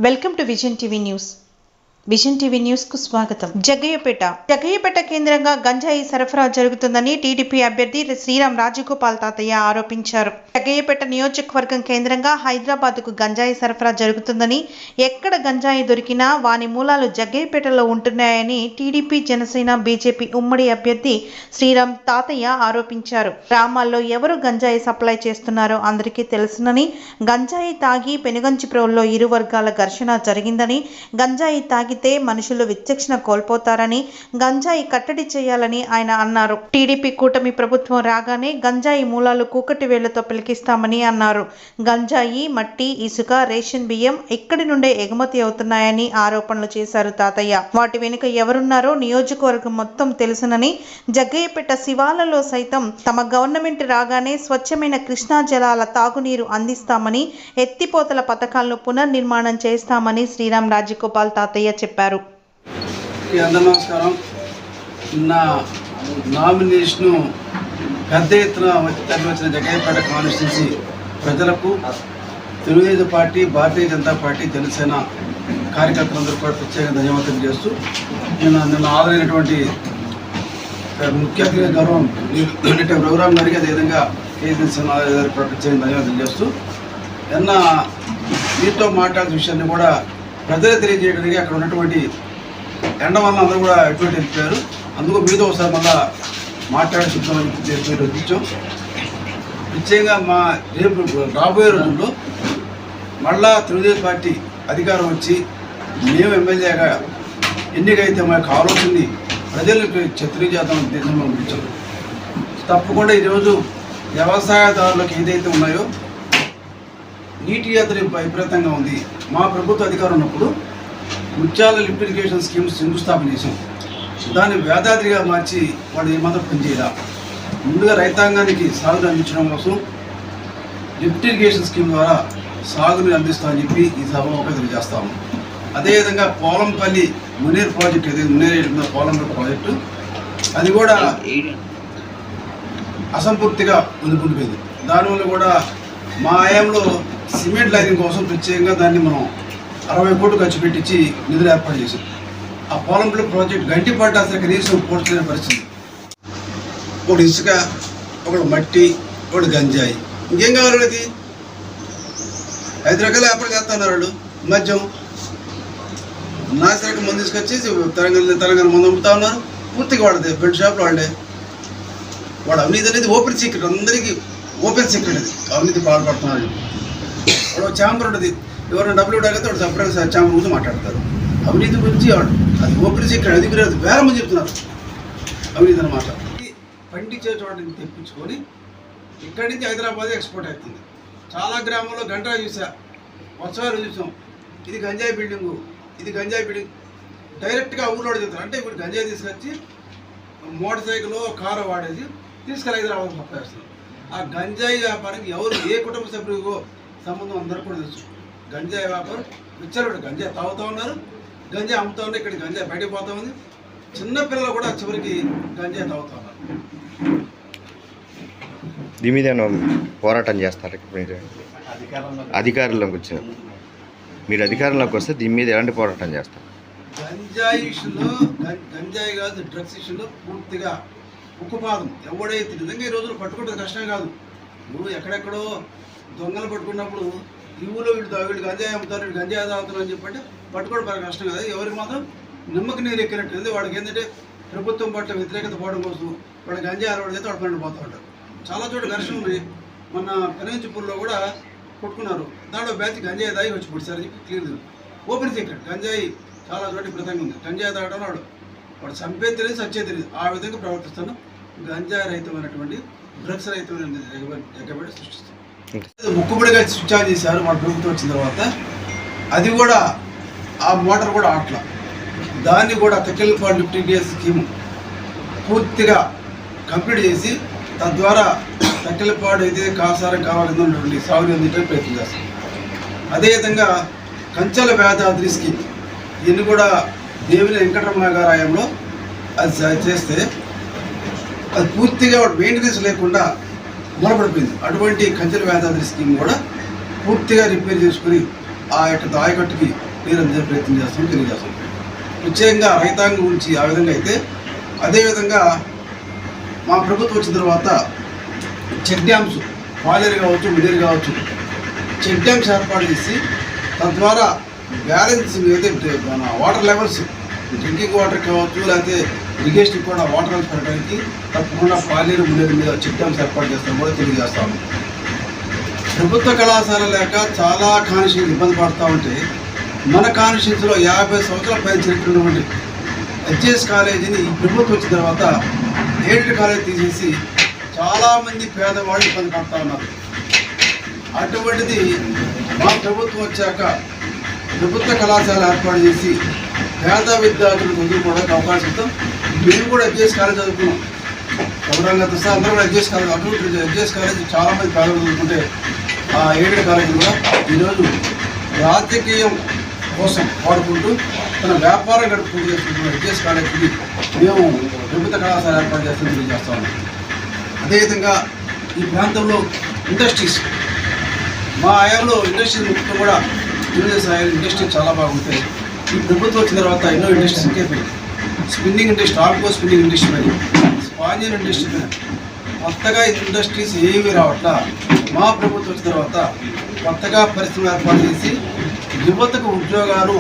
Welcome to vision TV news. Vision TV news కు స్వాగతం. జగ్గయ్యపేట కేంద్రంగా గంజాయి సరఫరా జరుగుతుందని టీడీపీ అభ్యర్థి శ్రీరామ్ రాజగోపాల్ తాతయ్య ఆరోపించారు. జగ్గయ్యపేట నియోజకవర్గం కేంద్రంగా హైదరాబాద్ కు గంజాయి సరఫరా జరుగుతుందని, ఎక్కడ గంజాయి దొరికినా వాని మూలాలు జగ్గయ్యపేటలో ఉంటున్నాయని టీడీపీ, జనసేన, బీజేపీ ఉమ్మడి అభ్యర్థి శ్రీరామ్ తాతయ్య ఆరోపించారు. గ్రామాల్లో ఎవరు గంజాయి సప్లై చేస్తున్నారో అందరికీ తెలుసునని, గంజాయి తాగి పెనుగంచిప్రోల్లో ఇరు వర్గాల ఘర్షణ జరిగిందని, గంజాయి తాగితే మనుషులు విచక్షణ కోల్పోతారని, గంజాయి కట్టడి చేయాలని ఆయన అన్నారు. టీడీపీ కూటమి ప్రభుత్వం రాగానే గంజాయి మూలాలు కూకటి వేళ్లతో పిలికిస్తామని అన్నారు. గంజాయి, మట్టి, ఇసుక, రేషన్ బియ్యం ఇక్కడి నుండే ఎగుమతి అవుతున్నాయని ఆరోపణలు చేశారు తాతయ్య. వాటి వెనుక ఎవరున్నారో నియోజకవర్గం మొత్తం తెలుసునని, జగ్గయ్యపేట శివాలలో సైతం తమ గవర్నమెంట్ రాగానే స్వచ్ఛమైన కృష్ణా జలాల తాగునీరు అందిస్తామని, ఎత్తిపోతల పథకాలను పునర్నిర్మాణం చేస్తామని శ్రీరామ్ రాజగోపాల్ తాతయ్య చెప్పారు. నమస్కారం. నా నామినేషన్ పెద్ద ఎత్తున వచ్చిన జగ్గయ్యపేట కాన్స్టిట్యున్సీ ప్రజలకు, తెలుగుదేశం పార్టీ, భారతీయ జనతా పార్టీ, జనసేన కార్యకర్తలందరూ కూడా ప్రత్యేక ధన్యవాదాలు చేస్తూ, నిన్న ఆదరైనటువంటి ముఖ్య అతిథి గౌరవం రఘురామ్ గారికి, అదేవిధంగా కేసీఆర్ గారికి కూడా ప్రత్యేక ధన్యవాదాలు చేస్తూ, నిన్న మీతో మాట్లాడిన విషయాన్ని కూడా ప్రజలు తెలియజేయడానికి అక్కడ ఉన్నటువంటి ఎండ వల్ల అందరూ కూడా ఎటువంటి వెళ్ళిపోయారు. అందుకు మీతో ఒకసారి మళ్ళా మాట్లాడి చూద్దామని వచ్చాం. నిశ్చయంగా మా రేపు రాబోయే రోజుల్లో మళ్ళా తెలుగుదేశం పార్టీ అధికారం వచ్చి మేము ఎమ్మెల్యేగా ఎన్నికైతే మాకు ఆలోచనని ప్రజలకు ఛత్రీ చేద్దామని ఉద్దేశంలో ఉంచాం. తప్పకుండా ఈరోజు వ్యవసాయదారులకు ఏదైతే ఉన్నాయో నీటి ఎద్దడి విపరీతంగా ఉంది. మా ప్రభుత్వ అధికారం ఉన్నప్పుడు ముత్యాల లిఫ్ట్ ఇరిగేషన్ స్కీమ్స్ శంకుస్థాపన చేసాం. దాన్ని వేదాద్రిగా మార్చి వాడు ఏమాత్రం పనిచేయాల. ముందుగా రైతాంగానికి సాగుని అందించడం కోసం లిఫ్ట్ ఇరిగేషన్ స్కీమ్ ద్వారా సాగుని అందిస్తామని చెప్పి ఈ సభలో తెలియజేస్తాము. అదేవిధంగా పోలంపల్లి మునీర్ ప్రాజెక్ట్, ఏదైతే మునీర్ పోలంపల్లి ప్రాజెక్టు, అది కూడా అసంపూర్తిగా ఉండిపోయింది. దానివల్ల కూడా మా ఆయంలో సిమెంట్ లైనింగ్ కోసం ప్రత్యేకంగా దాన్ని మనం 60 కోట్లు ఖర్చు పెట్టించి నిధులు ఏర్పాటు చేశాం. ఆ పోలంపల్లి ప్రాజెక్ట్ గంటి పడ్డా అసలు కనీసం పోర్చలేని పరిస్థితి. ఒకటి ఇసుక, ఒకటి మట్టి, ఒకటి గంజాయి, ఇంకేం కావాలి వాళ్ళకి? 5 రకాల ఏర్పాటు చేస్తున్నారు వాళ్ళు. మద్యం, నాసిరకం మందు తీసుకొచ్చి తెలంగాణ మందు అమ్ముతా ఉన్నారు. పూర్తిగా వాడదే బెడ్ షాప్లో వాళ్ళే. వాడు అవినీతి అనేది ఓపెన్ సీక్రెట్, అందరికీ ఓపెన్ సీక్రెట్. అది అవినీతి పాల్పడుతున్నారు. వాడు ఛాంబర్ ఉంటుంది, ఎవరైనా డబ్బులు ఇవ్వడానికి వాడు సపరేట్ ఛాంబర్ గురించి మాట్లాడతారు. అవినీతి గురించి వాడు అది ఓపెన్ సీక్రెట్. అది మీరు వేరే మంది చెప్తున్నారు అవినీతి అన్నమాట. పండించే చోటని తెప్పించుకొని ఇక్కడి నుంచి హైదరాబాద్ ఎక్స్పోర్ట్ అవుతుంది. చాలా గ్రామాల్లో గంటలు చూసా, వర్షాలు చూసాం. ఇది గంజాయి బిల్డింగు, ఇది గంజాయి బిల్డింగ్ డైరెక్ట్గా ఊళ్ళో చెప్తారు. అంటే ఇప్పుడు గంజాయి తీసుకొచ్చి మోటార్ సైకిల్, కారు వాడేసి తీసుకెళ్ళి హైదరాబాద్ పంపేస్తున్నారు. ఆ గంజాయి వ్యాపారం ఎవరు, ఏ కుటుంబ సభ్యుడికో సంబంధం అందరూ కూడా తెలుసు. గంజాయి వ్యాపారం విచ్చలవాడు. గంజాయి తాగుతూ ఉన్నారు, గంజాయి అమ్ముతూ ఉన్నారు. ఇక్కడ గంజాయి బయటకు పోతా ఉంది. చిన్నపిల్లలు కూడా చివరికి గంజాయి తాగుతూ ఉన్నారు. దీని మీద పోరాటం చేస్తారు. అధికారంలోకి వచ్చిన మీరు అధికారంలోకి వస్తే దీని మీద ఎలాంటి పోరాటం చేస్తారు? గంజాయి విషయంలో, గంజాయి కాదు డ్రగ్స్ విషయంలో పూర్తిగా ఉక్కుపాదం. ఎవడైతే నిజంగా ఈ రోజులు పట్టుకుంటే కష్టం కాదు. నువ్వు ఎక్కడెక్కడో దొంగలు పట్టుకున్నప్పుడు ఈ ఊళ్ళో వీళ్ళు గంజాయి అమ్ముతారు, వీళ్ళు గంజాయి తాగుతారు అని చెప్పంటే పట్టుకోవడం బాగా కష్టం కదా. ఎవరికి మాత్రం నిమ్మకి నీరు ఎక్కినట్టు. వాడికి ఏంటంటే ప్రభుత్వం పట్ల వ్యతిరేకత పోవడం కోసం వాడు గంజాయి అలవాటు చేస్తే వాడు పండు పోతూ ఉంటారు. చాలా చోట్ల ఘర్షణ ఉన్నాయి. మొన్న పెనంచిపూర్లో కూడా కొట్టుకున్నారు. దాంట్లో బ్యాచ్ గంజాయి తాగి వచ్చి పొడిచారని చెప్పి క్లియర్ ఓపెన్ సీక్రెట్. గంజాయి చాలా చోట్ల విపరీతంగా ఉంది. గంజాయి తాగడం వాడు చంపేది తెలియదు, సచ్చే తెలియదు. ఆ విధంగా ప్రవర్తిస్తాను. గంజాయి రహితమైనటువంటి, డ్రగ్స్ రహితమైన జగ్గయ్యపేట సృష్టిస్తాను. ముక్కుబడిగా స్విచ్ ఆన్ చేశారు మన ప్రభుత్వం వచ్చిన తర్వాత. అది కూడా ఆ మోటార్ కూడా అట్లా దాన్ని కూడా తక్కెళ్ళపాడు లిఫ్ట్ ఇరిగేషన్ స్కీమ్ పూర్తిగా కంప్లీట్ చేసి తద్వారా తక్కెళ్ళపాడు అయితే కాసారం కావాలన్నటువంటి సాగుని అందించడానికి ప్రయత్నం చేస్తాం. అదేవిధంగా కంచెల వేదాద్రి స్కీమ్, దీన్ని కూడా దేవిని వెంకటరమణ గారి ఆయంలో అది చేస్తే అది పూర్తిగా మెయింటెనెన్స్ లేకుండా మూలపడిపోయింది. అటువంటి కంచెల వేదాద్రి స్కీమ్ కూడా పూర్తిగా రిపేర్ చేసుకుని ఆ యొక్క దాయకట్టుకి నీరు అందించే ప్రయత్నం చేస్తాం తెలియజేస్తాం. ప్రత్యేకంగా రైతాంగం గురించి ఆ విధంగా అయితే, అదేవిధంగా మా ప్రభుత్వం వచ్చిన తర్వాత చెక్ డ్యామ్స్ పాలేరు కావచ్చు, మిడేరు కావచ్చు, చెక్ డ్యామ్స్ ఏర్పాటు చేసి తద్వారా బ్యాలెన్సింగ్ అయితే మన వాటర్ లెవెల్స్ డ్రింకింగ్ వాటర్ కావచ్చు, లేకపోతే ఇరిగేషన్ కూడా వాటర్ లెవెల్స్ పెట్టడానికి తప్పకుండా పాలేరు మిడేరు మీద చెక్ డ్యామ్స్ ఏర్పాటు చేస్తాం కూడా తెలియజేస్తాము. ప్రభుత్వ కళాశాల లేక చాలా కాన్స్టిట్యూన్సీలు ఇబ్బంది పడుతూ ఉంటే, మన కాన్స్టిట్యూన్సీలో 50 సంవత్సరాల పైన చరిత్రటువంటి హెచ్ఎస్ కాలేజీని ఈ ప్రభుత్వం వచ్చిన తర్వాత ఎయిడెడ్ కాలేజీ తీసేసి చాలామంది పేదవాళ్ళు ఇబ్బంది పడుతూ ఉన్నారు. అటువంటిది మా ప్రభుత్వం వచ్చాక ప్రభుత్వ కళాశాల ఏర్పాటు చేసి పేద విద్యార్థులు చదువుకోవడానికి అవకాశం ఇస్తాం. మేము కూడా హెచ్ఎస్ కాలేజ్ చదువుకున్నాం. గౌరవంగా సహా అందరూ కూడా హెచ్ఎస్ కాలేజ్, అటువంటి హెచ్ఎస్ కాలేజ్ చాలామంది పేదలు చదువుకుంటే ఆ ఎయిడెడ్ కాలేజీ కూడా ఈరోజు రాజకీయం కోసం వాడుకుంటూ తన వ్యాపారం గడుపుకుంటూ చేస్తున్న హెచ్ఎస్ కాలేజీకి మేము ప్రభుత్వ కళాశాల ఏర్పాటు చేస్తామని తెలియజేస్తా ఉన్నాం. అదేవిధంగా ఈ ప్రాంతంలో ఇండస్ట్రీస్, మా ఆయంలో ఇండస్ట్రీస్ మొత్తం కూడా తెలుగుదేశం ఇండస్ట్రీ చాలా బాగుంటాయి. ఈ ప్రభుత్వం వచ్చిన తర్వాత ఎన్నో ఇండస్ట్రీస్ ఇంకేపోయి స్పిన్నింగ్ ఇండస్ట్రీ, ఆల్కో స్పిన్నింగ్ ఇండస్ట్రీ కానీ, స్పాంజిన్ ఇండస్ట్రీ కానీ కొత్తగా ఇండస్ట్రీస్ ఏమీ రావట్లా. మా ప్రభుత్వం వచ్చిన తర్వాత కొత్తగా పరిశ్రమ ఏర్పాటు చేసి యువతకు ఉద్యోగాలు